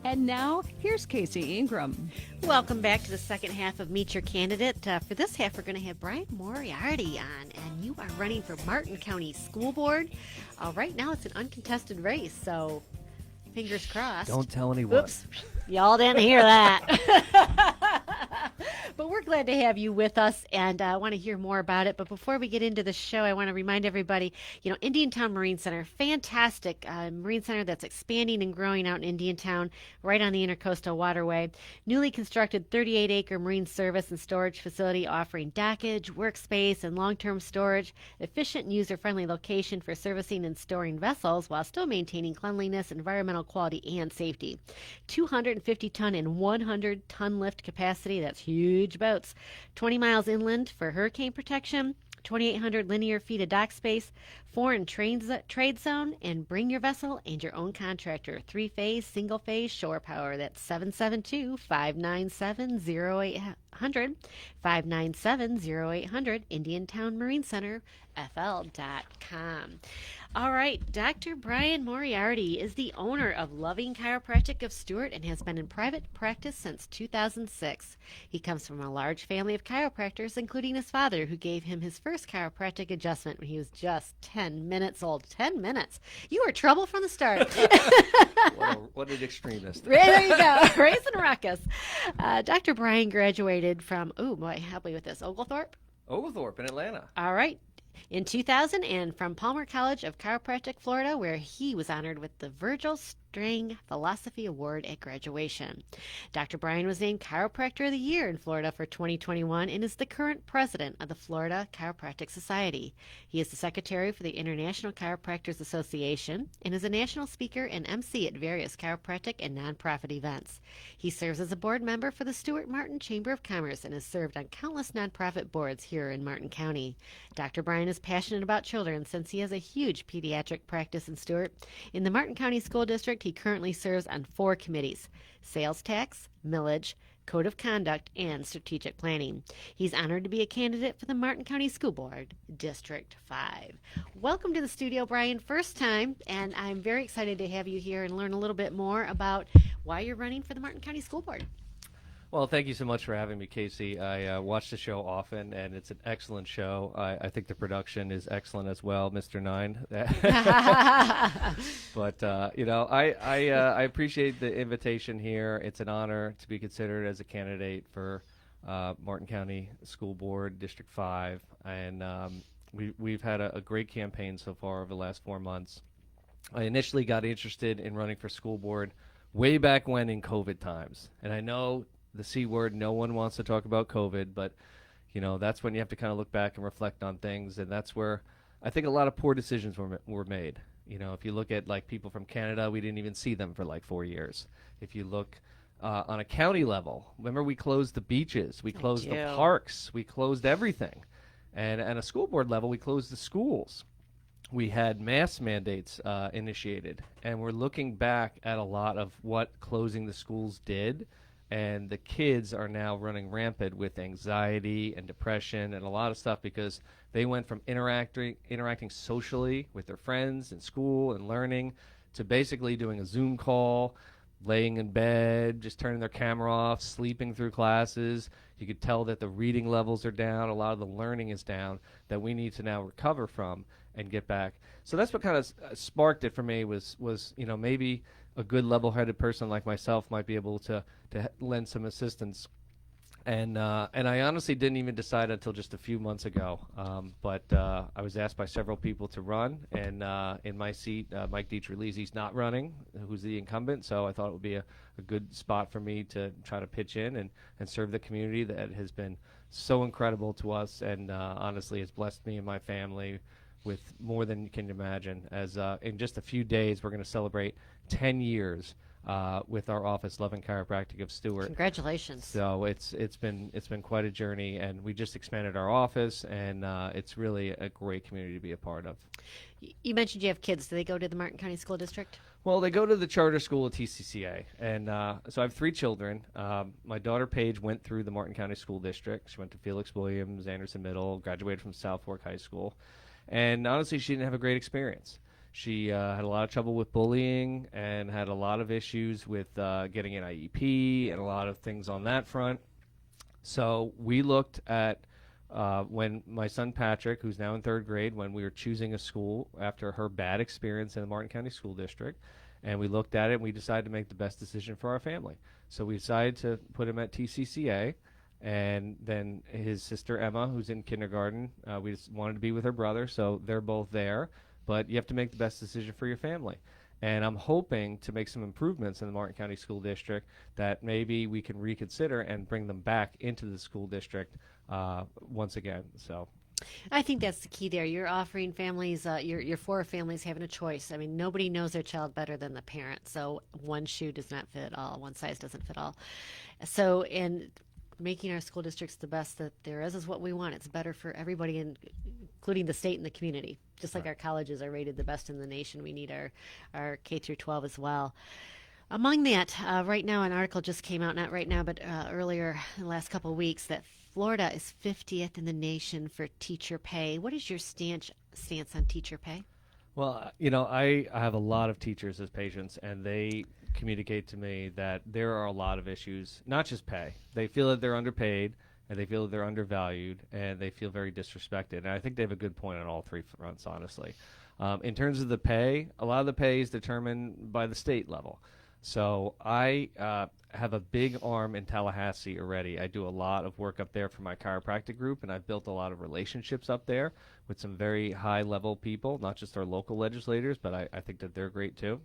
And now, here's Casey Ingram. Welcome back to the second half of Meet Your Candidate. For this half, we're going to have Brian Moriarty on, and you are running for Martin County School Board. Right now, it's an uncontested race, so fingers crossed. Don't tell anyone. Oops, y'all didn't hear that. But we're glad to have you with us, and I want to hear more about it. But before we get into the show, I want to remind everybody, Indiantown Marine Center, fantastic marine center that's expanding and growing out in Indiantown, right on the Intercoastal Waterway. Newly constructed 38-acre marine service and storage facility offering dockage, workspace, and long-term storage. Efficient and user-friendly location for servicing and storing vessels while still maintaining cleanliness, environmental quality, and safety. 250-ton and 100-ton lift capacity. That's huge boats. 20 miles inland for hurricane protection. 2,800 linear feet of dock space, foreign trade zone, and bring your vessel and your own contractor. 3-phase, single-phase shore power. That's 772-597-0800. 597-0800. Indiantown Marine Center, FL.com. All right, Dr. Brian Moriarty is the owner of Loving Chiropractic of Stuart and has been in private practice since 2006. He comes from a large family of chiropractors, including his father, who gave him his first chiropractic adjustment when he was just 10 minutes old. 10 minutes. You were trouble from the start. What an extremist. There you go. Raising a ruckus. Dr. Brian graduated from, help me with this, Oglethorpe? Oglethorpe in Atlanta. All right. In 2000, and from Palmer College of Chiropractic, Florida, where he was honored with the Virgil String Philosophy Award at graduation. Dr. Brian was named Chiropractor of the Year in Florida for 2021 and is the current president of the Florida Chiropractic Society. He is the secretary for the International Chiropractors Association and is a national speaker and MC at various chiropractic and nonprofit events. He serves as a board member for the Stuart Martin Chamber of Commerce and has served on countless nonprofit boards here in Martin County. Dr. Brian is passionate about children since he has a huge pediatric practice in Stuart. In the Martin County School District, he currently serves on 4 committees: sales tax, millage, code of conduct, and strategic planning. He's honored to be a candidate for the Martin County School Board, District 5. Welcome to the studio, Brian. First time, and I'm very excited to have you here and learn a little bit more about why you're running for the Martin County School Board. Well, thank you so much for having me, Casey. I watch the show often, and it's an excellent show. I think the production is excellent as well, Mr. Nine. But, I appreciate the invitation here. It's an honor to be considered as a candidate for Martin County School Board, District 5. And we've had a great campaign so far over the last 4 months. I initially got interested in running for school board way back when in COVID times. And I know the C word, no one wants to talk about COVID, but that's when you have to kind of look back and reflect on things, and that's where I think a lot of poor decisions were made. If you look at like people from Canada, we didn't even see them for like 4 years. If you look on a county level, remember we closed the beaches, we closed the parks, we closed everything, and at a school board level, we closed the schools. We had mask mandates initiated, and we're looking back at a lot of what closing the schools did. And the kids are now running rampant with anxiety and depression and a lot of stuff because they went from interacting socially with their friends in school and learning to basically doing a Zoom call, laying in bed, just turning their camera off, sleeping through classes. You could tell that the reading levels are down. A lot of the learning is down that we need to now recover from and get back. So that's what kind of sparked it for me was maybe a good level-headed person like myself might be able to lend some assistance. And I honestly didn't even decide until just a few months ago. But I was asked by several people to run, and in my seat, Mike Dietrich-Leesy's not running, who's the incumbent, so I thought it would be a good spot for me to try to pitch in and serve the community that has been so incredible to us and honestly has blessed me and my family with more than you can imagine. As in just a few days, we're going to celebrate 10 years with our office, Loving Chiropractic of Stuart. Congratulations! So it's been quite a journey, and we just expanded our office, and it's really a great community to be a part of. You mentioned you have kids. Do they go to the Martin County School District? Well, they go to the charter school at TCCA, and so I have 3 children. My daughter Paige went through the Martin County School District. She went to Felix Williams, Anderson Middle, graduated from South Fork High School, and honestly, she didn't have a great experience. She had a lot of trouble with bullying and had a lot of issues with getting an IEP and a lot of things on that front. So we looked at when my son Patrick, who's now in third grade, when we were choosing a school after her bad experience in the Martin County School District, and we looked at it and we decided to make the best decision for our family. So we decided to put him at TCCA, and then his sister Emma, who's in kindergarten, we just wanted to be with her brother, so they're both there. But you have to make the best decision for your family. And I'm hoping to make some improvements in the Martin County School District that maybe we can reconsider and bring them back into the school district once again. So I think that's the key there. You're offering families, you're for families having a choice. I mean, nobody knows their child better than the parent. So one shoe does not fit all, one size doesn't fit all. So, in making our school districts the best that there is what we want. It's better for everybody, including the state and the community. Just like our colleges are rated the best in the nation, we need our K through 12 as well. Among that, right now, an article just came out, not right now, but earlier in the last couple of weeks, that Florida is 50th in the nation for teacher pay. What is your stance on teacher pay? Well, I have a lot of teachers as patients, and they communicate to me that there are a lot of issues, not just pay. They feel that they're underpaid, and they feel that they're undervalued, and they feel very disrespected. And I think they have a good point on all three fronts, honestly. In terms of the pay, a lot of the pay is determined by the state level. So I have a big arm in Tallahassee already. I do a lot of work up there for my chiropractic group, and I've built a lot of relationships up there with some very high-level people, not just our local legislators, but I think that they're great too.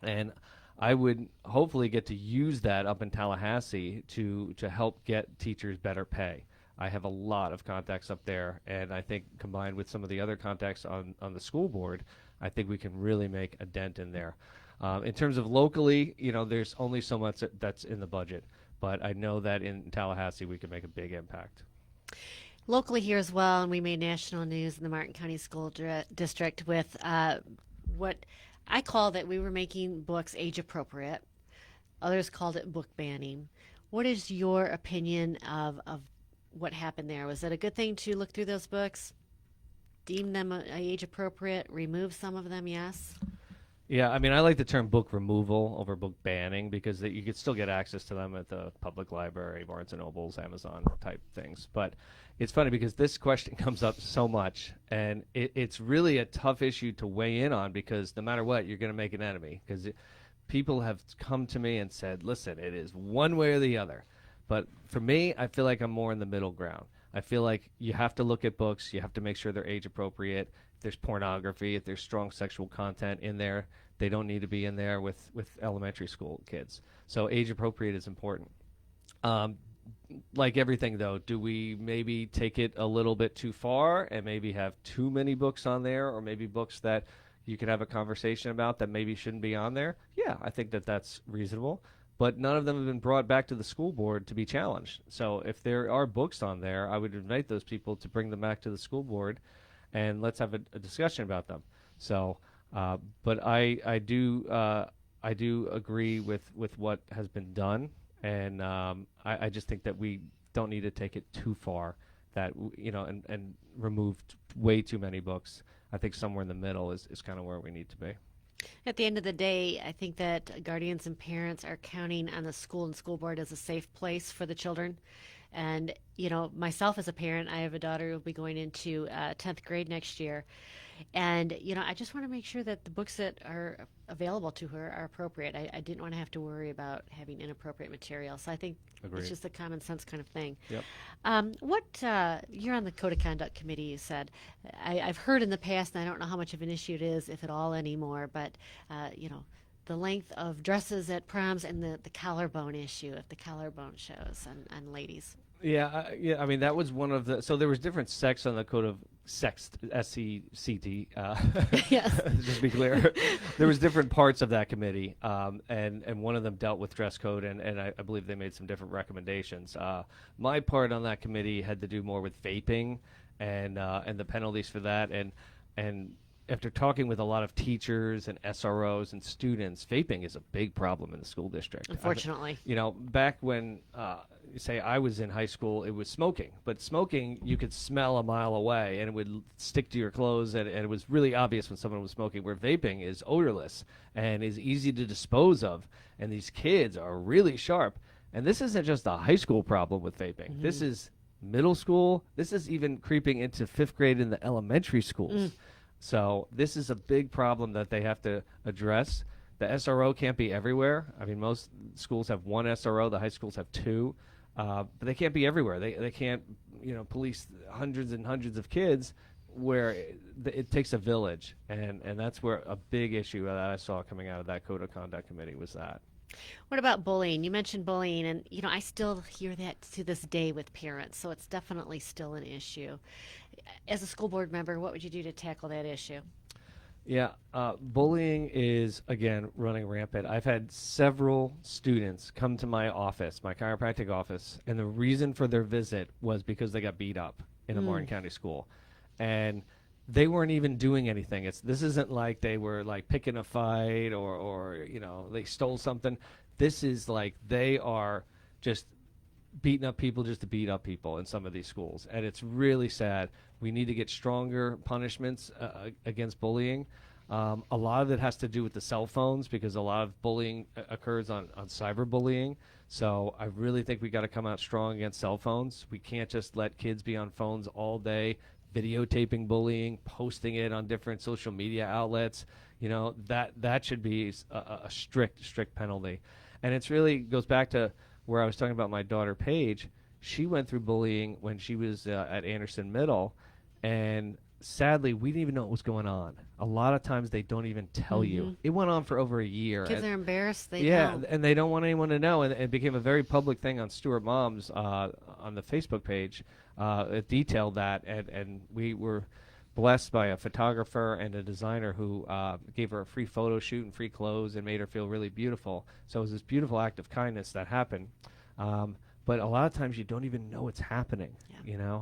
And I would hopefully get to use that up in Tallahassee to help get teachers better pay. I have a lot of contacts up there, and I think combined with some of the other contacts on the school board, I think we can really make a dent in there. In terms of locally, there's only so much that's in the budget, but I know that in Tallahassee we can make a big impact. Locally here as well, and we made national news in the Martin County School District with what I call that we were making books age appropriate. Others called it book banning. What is your opinion of what happened there? Was it a good thing to look through those books, deem them age appropriate, remove some of them? Yes. Yeah, I mean, I like the term book removal over book banning because you could still get access to them at the public library, Barnes & Nobles, Amazon type things. But it's funny because this question comes up so much, and it's really a tough issue to weigh in on because no matter what, you're going to make an enemy. Because people have come to me and said, listen, it is one way or the other. But for me, I feel like I'm more in the middle ground. I feel like you have to look at books. You have to make sure they're age appropriate. If there's pornography, if there's strong sexual content in there, they don't need to be in there with elementary school kids. So age appropriate is important. Like everything, though, do we maybe take it a little bit too far and maybe have too many books on there, or maybe books that you could have a conversation about that maybe shouldn't be on there? Yeah, I think that that's reasonable. But none of them have been brought back to the school board to be challenged. So if there are books on there, I would invite those people to bring them back to the school board, and let's have a discussion about them. So, but I do agree with what has been done, and I just think that we don't need to take it too far, that and remove way too many books. I think somewhere in the middle is kind of where we need to be. At the end of the day, I think that guardians and parents are counting on the school and school board as a safe place for the children. And, myself as a parent, I have a daughter who will be going into 10th grade next year. And, I just want to make sure that the books that are available to her are appropriate. I didn't want to have to worry about having inappropriate material. So I think Agreed. It's just a common sense kind of thing. Yep. You're on the Code of Conduct Committee, you said. I've heard in the past, and I don't know how much of an issue it is, if at all anymore, but, the length of dresses at proms and the collarbone issue, if the collarbone shows on ladies. Yeah, I mean, that was one of the. So there was different sects on the code of sext, SECT. Yes. Just to be clear, there was different parts of that committee, and one of them dealt with dress code, and I believe they made some different recommendations. My part on that committee had to do more with vaping, and the penalties for that, and after talking with a lot of teachers and SROs and students, vaping is a big problem in the school district. Unfortunately. Back when, say, I was in high school, it was smoking. But smoking, you could smell a mile away, and it would stick to your clothes, and it was really obvious when someone was smoking, where vaping is odorless and is easy to dispose of. And these kids are really sharp. And this isn't just a high school problem with vaping. Mm-hmm. This is middle school. This is even creeping into 5th grade in the elementary schools. So this is a big problem that they have to address. The SRO can't be everywhere. I mean, most schools have one SRO. The high schools have two. But they can't be everywhere. They can't, police hundreds and hundreds of kids where it takes a village. And that's where a big issue that I saw coming out of that Code of Conduct Committee was that. What about bullying? You mentioned bullying, and I still hear that to this day with parents, so it's definitely still an issue. As a school board member, what would you do to tackle that issue? Yeah, bullying is, again, running rampant. I've had several students come to my office, my chiropractic office, and the reason for their visit was because they got beat up in a Martin County school. And they weren't even doing anything. This isn't like they were like picking a fight or they stole something. This is like they are just beating up people just to beat up people in some of these schools, and it's really sad. We need to get stronger punishments against bullying. A lot of it has to do with the cell phones because a lot of bullying occurs on cyberbullying. So I really think we got to come out strong against cell phones. We can't just let kids be on phones all day, videotaping bullying, posting it on different social media outlets. That should be a strict penalty. And it's really goes back to where I was talking about my daughter Paige. She went through bullying when she was at Anderson Middle, and sadly, we didn't even know what was going on. A lot of times they don't even tell you. It went on for over a year. Kids are embarrassed. They yeah, don't. and they don't want anyone to know. And it became a very public thing on Stuart Moms on the Facebook page. It detailed that, and we were blessed by a photographer and a designer who gave her a free photo shoot and free clothes and made her feel really beautiful. So it was this beautiful act of kindness that happened. But a lot of times you don't even know it's happening,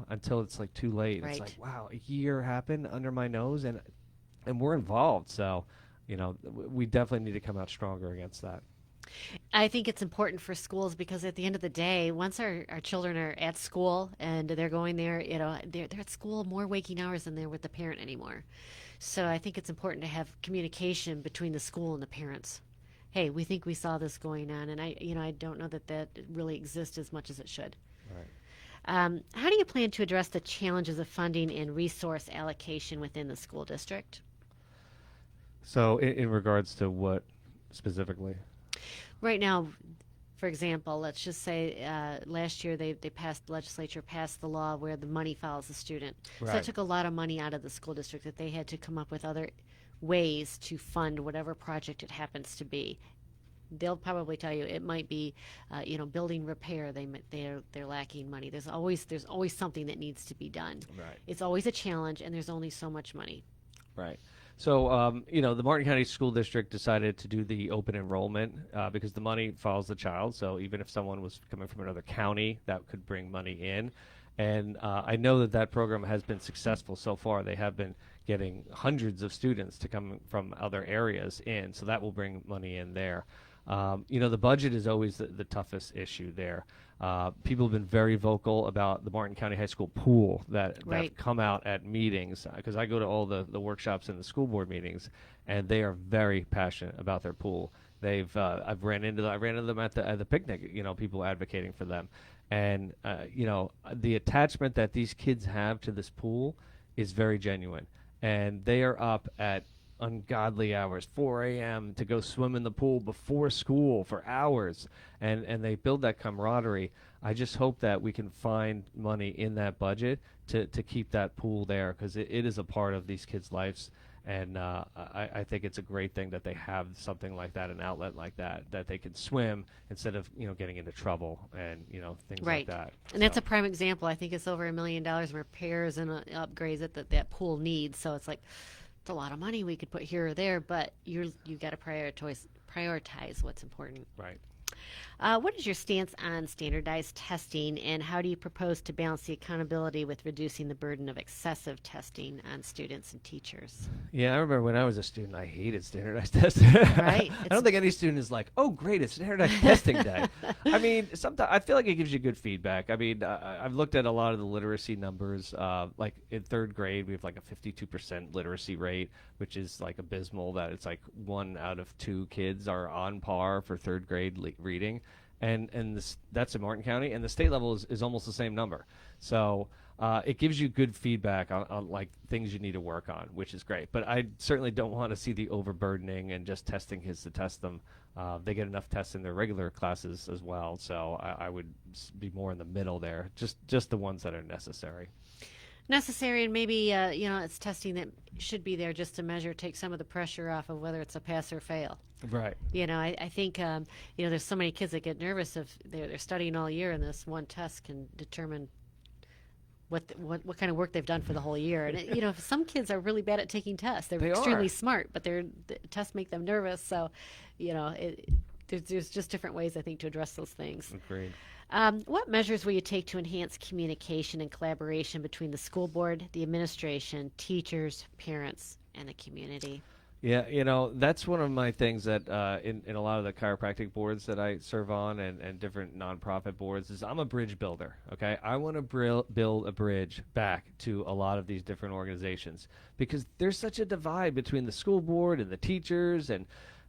until it's like too late. Right. It's like, wow, a year happened under my nose, and we're involved. So, we definitely need to come out stronger against that. I think it's important for schools because at the end of the day, once our children are at school and they're going there, they're at school more waking hours than they're with the parent anymore. So I think it's important to have communication between the school and the parents. Hey, we think we saw this going on, and I don't know that really exists as much as it should. Right. How do you plan to address the challenges of funding and resource allocation within the school district? So in regards to what specifically? Right now, for example, let's just say last year the legislature passed the law where the money follows the student. So Right. that took a lot of money out of the school district that they had to come up with other ways to fund whatever project it happens to be. They'll probably tell you it might be, building repair. They're lacking money. There's always something that needs to be done. Right. It's always a challenge, and there's only so much money. Right. So, the Martin County School District decided to do the open enrollment because the money follows the child. So even if someone was coming from another county, that could bring money in. And I know that program has been successful so far. They have been getting hundreds of students to come from other areas in, so that will bring money in there. The budget is always the toughest issue there. People have been very vocal about the Martin County High School pool that Right. come out at meetings, because I go to all the workshops and the school board meetings, and they are very passionate about their pool. I ran into them at the picnic, people advocating for them. And, the attachment that these kids have to this pool is very genuine. And they are up at ungodly hours, 4 a.m. to go swim in the pool before school for hours. And they build that camaraderie. I just hope that we can find money in that budget to keep that pool there, because it is a part of these kids' lives. And I think it's a great thing that they have something like that, an outlet like that they can swim instead of getting into trouble and things Right. like that. And that's So, a prime example. I think it's over $1 million in repairs and upgrades that pool needs. So it's like it's a lot of money we could put here or there, but you got to prioritize what's important. right. What is your stance on standardized testing, and how do you propose to balance the accountability with reducing the burden of excessive testing on students and teachers? Yeah, I remember when I was a student, I hated standardized testing. I Right. don't think any student is like, "Oh, great, it's standardized testing day." I mean, sometimes I feel like it gives you good feedback. I mean, I've looked at a lot of the literacy numbers. Like in third grade, we have like a 52% literacy rate, which is like abysmal. That it's like 1 out of 2 kids are on par for third grade reading, and that's in Martin County, and the state level is almost the same number. So it gives you good feedback on like things you need to work on, which is great. But I certainly don't want to see the overburdening and just testing kids to test them. They get enough tests in their regular classes as well, so I would be more in the middle there, just the ones that are necessary. Necessary, and maybe it's testing that should be there just to measure, take some of the pressure off of whether it's a pass or fail. Right. I think there's so many kids that get nervous if they're studying all year, and this one test can determine what kind of work they've done for the whole year. And some kids are really bad at taking tests. They're They extremely are. smart, but the tests make them nervous. So, there's just different ways I think to address those things. Agreed. What measures will you take to enhance communication and collaboration between the school board, the administration, teachers, parents, and the community? Yeah, that's one of my things that in a lot of the chiropractic boards that I serve on and different nonprofit boards is I'm a bridge builder, okay? I want to build a bridge back to a lot of these different organizations because there's such a divide between the school board and the teachers and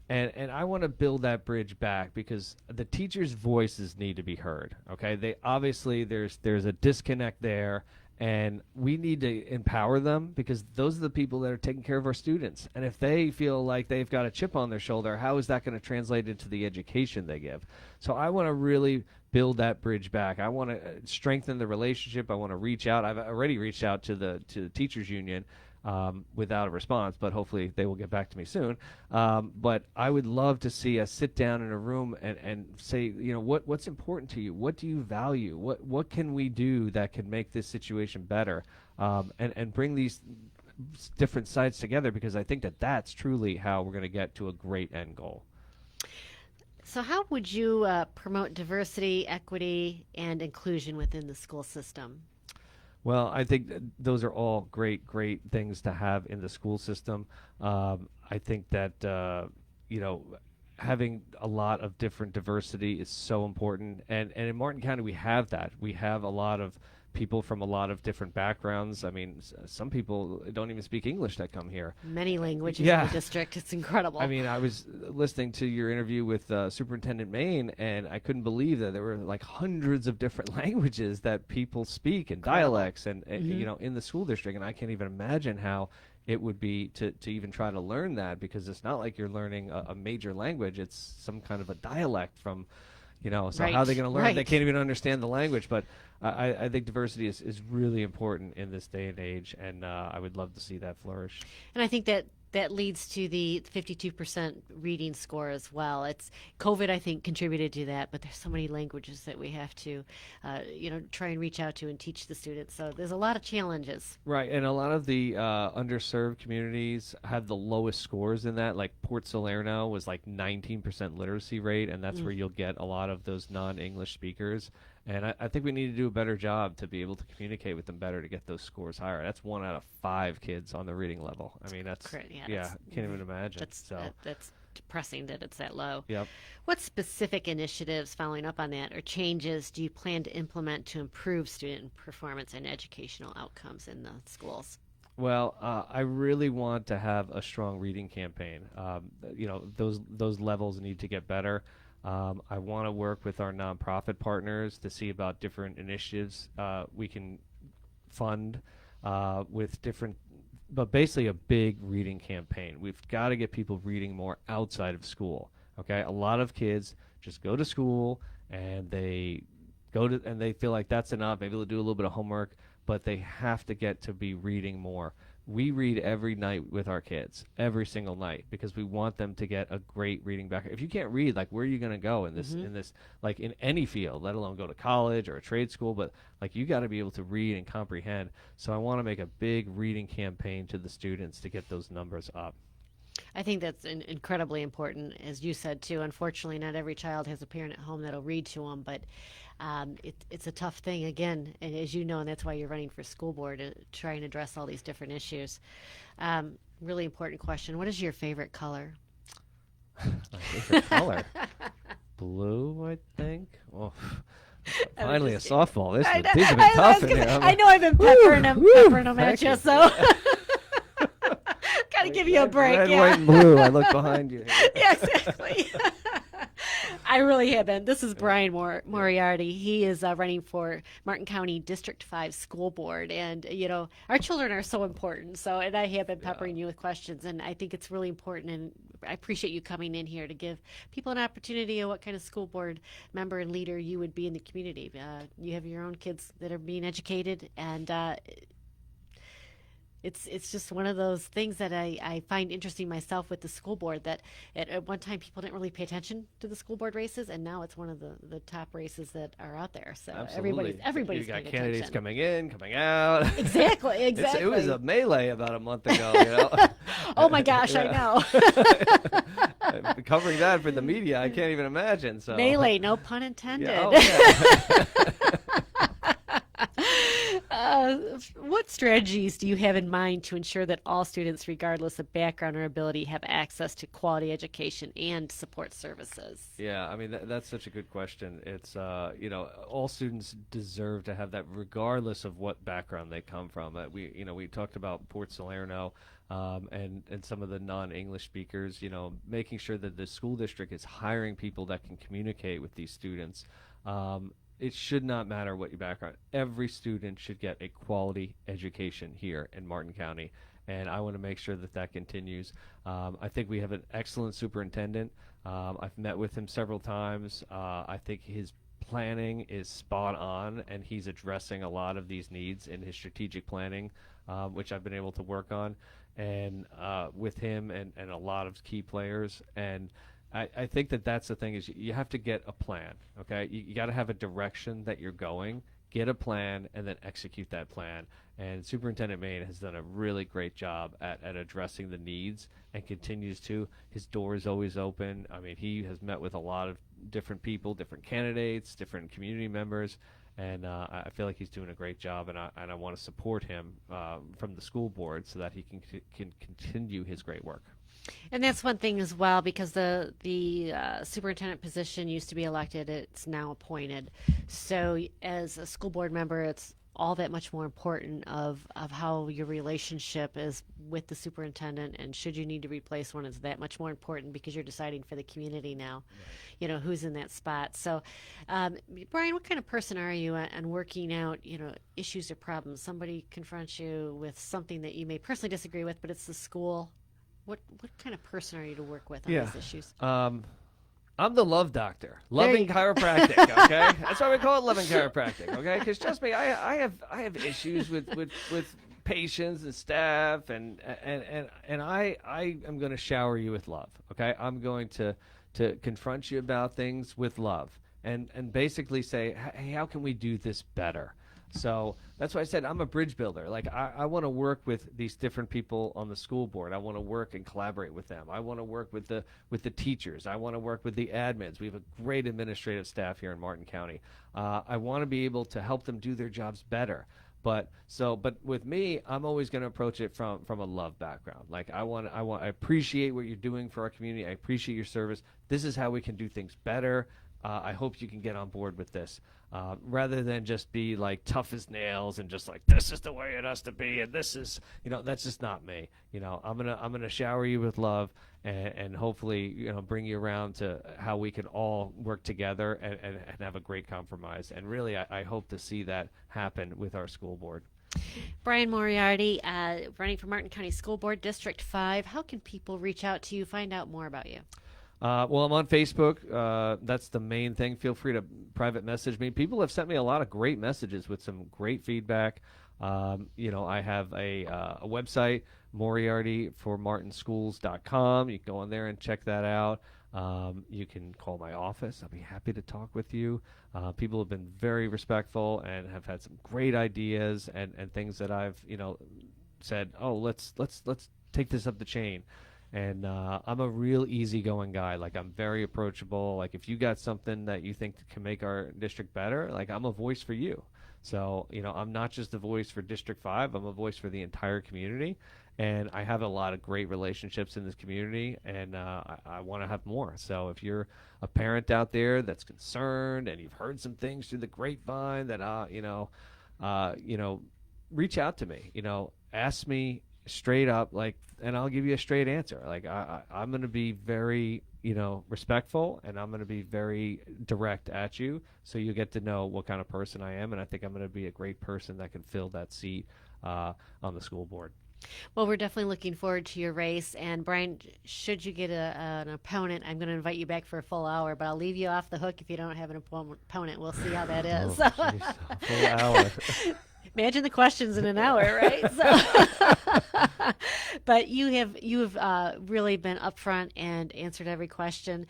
I want to build that bridge back because the teachers' voices need to be heard, okay? They obviously there's a disconnect there. And we need to empower them because those are the people that are taking care of our students. And if they feel like they've got a chip on their shoulder, how is that going to translate into the education they give? So I want to really build that bridge back. I want to strengthen the relationship. I want to reach out. I've already reached out to the teachers union without a response, but hopefully they will get back to me soon. But I would love to see us sit down in a room and say, what's important to you? What do you value? What can we do that can make this situation better? And bring these different sides together because I think that that's truly how we're going to get to a great end goal. So, how would you promote diversity, equity, and inclusion within the school system? Well, I think those are all great things to have in the school system. I think that having a lot of different diversity is so important, and in Martin County we have that. We have a lot of people from a lot of different backgrounds. I mean, some people don't even speak English that come here. Many languages Yeah. in the district. It's incredible. I mean, I was listening to your interview with Superintendent Maine, and I couldn't believe that there were like hundreds of different languages that people speak and dialects, and in the school district. And I can't even imagine how it would be to even try to learn that because it's not like you're learning a major language; it's some kind of a dialect from. So Right, how are they going to learn? right. They can't even understand the language. But I think diversity is really important in this day and age, and I would love to see that flourish. And I think that leads to the 52% reading score as well. It's COVID, I think, contributed to that, but there's so many languages that we have to, try and reach out to and teach the students. So there's a lot of challenges. Right, and a lot of the underserved communities have the lowest scores in that. Like Port Salerno was like 19% literacy rate, and that's where you'll get a lot of those non-English speakers. And I think we need to do a better job to be able to communicate with them better to get those scores higher. That's 1 out of 5 kids on the reading level. I mean, that's Correct, yeah, yeah, that's- can't even imagine. That's depressing that it's that low. Yep. What specific initiatives, following up on that, or changes do you plan to implement to improve student performance and educational outcomes in the schools? Well, I really want to have a strong reading campaign. Those levels need to get better. I want to work with our nonprofit partners to see about different initiatives we can fund with different, but basically a big reading campaign. We've got to get people reading more outside of school. Okay, a lot of kids just go to school and they feel like that's enough. Maybe they'll do a little bit of homework, but they have to get to be reading more. We read every night with our kids, every single night, because we want them to get a great reading background. If you can't read, like, where are you going to go in this, like, in any field, let alone go to college or a trade school? But, like, you got to be able to read and comprehend. So I want to make a big reading campaign to the students to get those numbers up. I think that's incredibly important, as you said too. Unfortunately, not every child has a parent at home that'll read to them, but it's a tough thing again, and as you know, and that's why you're running for school board to try and address all these different issues. Really important question. What is your favorite color? My favorite color, blue, I think. Oh, finally a softball. These have been tough in here. I know I've been peppering them at you, so gotta give you a break. Red, yeah. white, and blue. I look behind you. Yeah, exactly. I really haven't. This is Brian Moriarty. He is running for Martin County District 5 School Board. And, our children are so important. And I have been peppering you with questions. And I think it's really important. And I appreciate you coming in here to give people an opportunity of what kind of school board member and leader you would be in the community. You have your own kids that are being educated. And it's just one of those things that I find interesting myself with the school board, that at one time people didn't really pay attention to the school board races, and now it's one of the top races that are out there. So Absolutely. everybody's you got paying candidates attention. coming in, coming out. Exactly. It was a melee about a month ago. Oh my gosh, I know. Covering that for the media, I can't even imagine. So Melee, no pun intended. Yeah, What strategies do you have in mind to ensure that all students, regardless of background or ability, have access to quality education and support services? Yeah, I mean that's such a good question. It's all students deserve to have that, regardless of what background they come from. We talked about Port Salerno. And some of the non-English speakers, making sure that the school district is hiring people that can communicate with these students. It should not matter what your background. Every student should get a quality education here in Martin County, and I want to make sure that continues. I think we have an excellent superintendent. I've met with him several times. I think his planning is spot on, and he's addressing a lot of these needs in his strategic planning, which I've been able to work on, and with him and a lot of key players. And I think that's the thing, is you have to get a plan, okay? You got to have a direction that you're going, get a plan, and then execute that plan. And Superintendent Maine has done a really great job at addressing the needs, and continues to. His door is always open. I mean, he has met with a lot of different people, different candidates, different community members, and I feel like he's doing a great job, and I want to support him from the school board so that he can continue his great work. And that's one thing as well, because the superintendent position used to be elected, it's now appointed. So as a school board member, it's all that much more important of how your relationship is with the superintendent, and should you need to replace one, it's that much more important, because you're deciding for the community now, right. Who's in that spot. So Brian, what kind of person are you on working out issues or problems? Somebody confronts you with something that you may personally disagree with, but it's the school. What kind of person are you to work with on these issues? I'm the love doctor, loving chiropractic. Okay, that's why we call it loving chiropractic. Okay, because trust me, I have issues with patients and staff, and I am going to shower you with love. Okay, I'm going to confront you about things with love, and basically say, hey, how can we do this better? So that's why I said I'm a bridge builder. Like I want to work with these different people on the school board. I want to work and collaborate with them. I want to work with the teachers. I want to work with the admins. We have a great administrative staff here in Martin County. I want to be able to help them do their jobs better. But with me, I'm always going to approach it from a love background. Like I appreciate what you're doing for our community. I appreciate your service. This is how we can do things better. I hope you can get on board with this, rather than just be like tough as nails and just like, this is the way it has to be, and this is, that's just not me. I'm gonna shower you with love, and hopefully, bring you around to how we can all work together and have a great compromise. And really, I hope to see that happen with our school board. Brian Moriarty, running for Martin County School Board District 5. How can people reach out to you, find out more about you? Well, I'm on Facebook. That's the main thing. Feel free to private message me. People have sent me a lot of great messages with some great feedback. I have a website, moriartyformartinschools.com. You can go on there and check that out. You can call my office. I'll be happy to talk with you. People have been very respectful and have had some great ideas and things that I've said, oh, let's take this up the chain. And I'm a real easygoing guy. Like, I'm very approachable. Like, if you got something that you think can make our district better, like, I'm a voice for you. So, I'm not just a voice for District 5, I'm a voice for the entire community. And I have a lot of great relationships in this community, and I want to have more. So if you're a parent out there that's concerned and you've heard some things through the grapevine that, reach out to me, ask me straight up, like, and I'll give you a straight answer. Like, I'm going to be very, respectful, and I'm going to be very direct at you, so you get to know what kind of person I am. And I think I'm going to be a great person that can fill that seat on the school board. Well, we're definitely looking forward to your race. And Brian, should you get an opponent, I'm going to invite you back for a full hour, but I'll leave you off the hook if you don't have an opponent. We'll see how that is. Oh, geez, a full hour. Imagine the questions in an hour, right? So, but you have really been upfront and answered every question.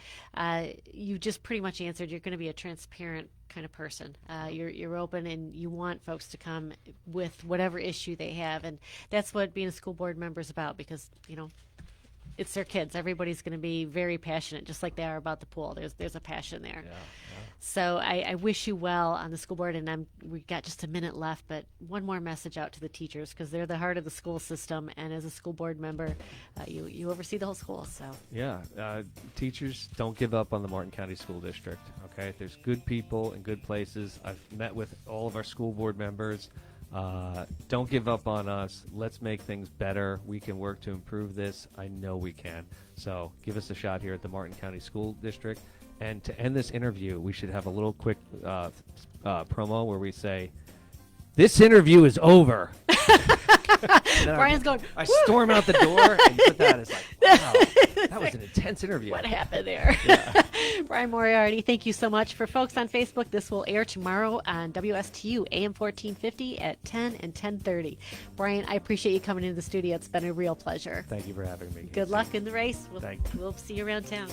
You just pretty much answered. You're going to be a transparent kind of person. You're open, and you want folks to come with whatever issue they have, and that's what being a school board member is about. Because it's their kids. Everybody's going to be very passionate, just like they are about the pool. There's a passion there. Yeah. So I wish you well on the school board, and we got just a minute left, but one more message out to the teachers, because they're the heart of the school system, and as a school board member, you oversee the whole school. So teachers, don't give up on the Martin County School District. Okay, there's good people and good places. I've met with all of our school board members. Don't give up on us. Let's make things better. We can work to improve this. I know we can. So give us a shot here at the Martin County School District. And to end this interview, we should have a little quick promo where we say, "This interview is over." Brian's going, I storm out the door and put that as like, wow, that was an intense interview. What happened there? Yeah. Brian Moriarty, thank you so much. For folks on Facebook, this will air tomorrow on WSTU AM 1450 at 10 and 10:30. Brian, I appreciate you coming into the studio. It's been a real pleasure. Thank you for having me. Good luck in the race. Thank you. We'll see you around town.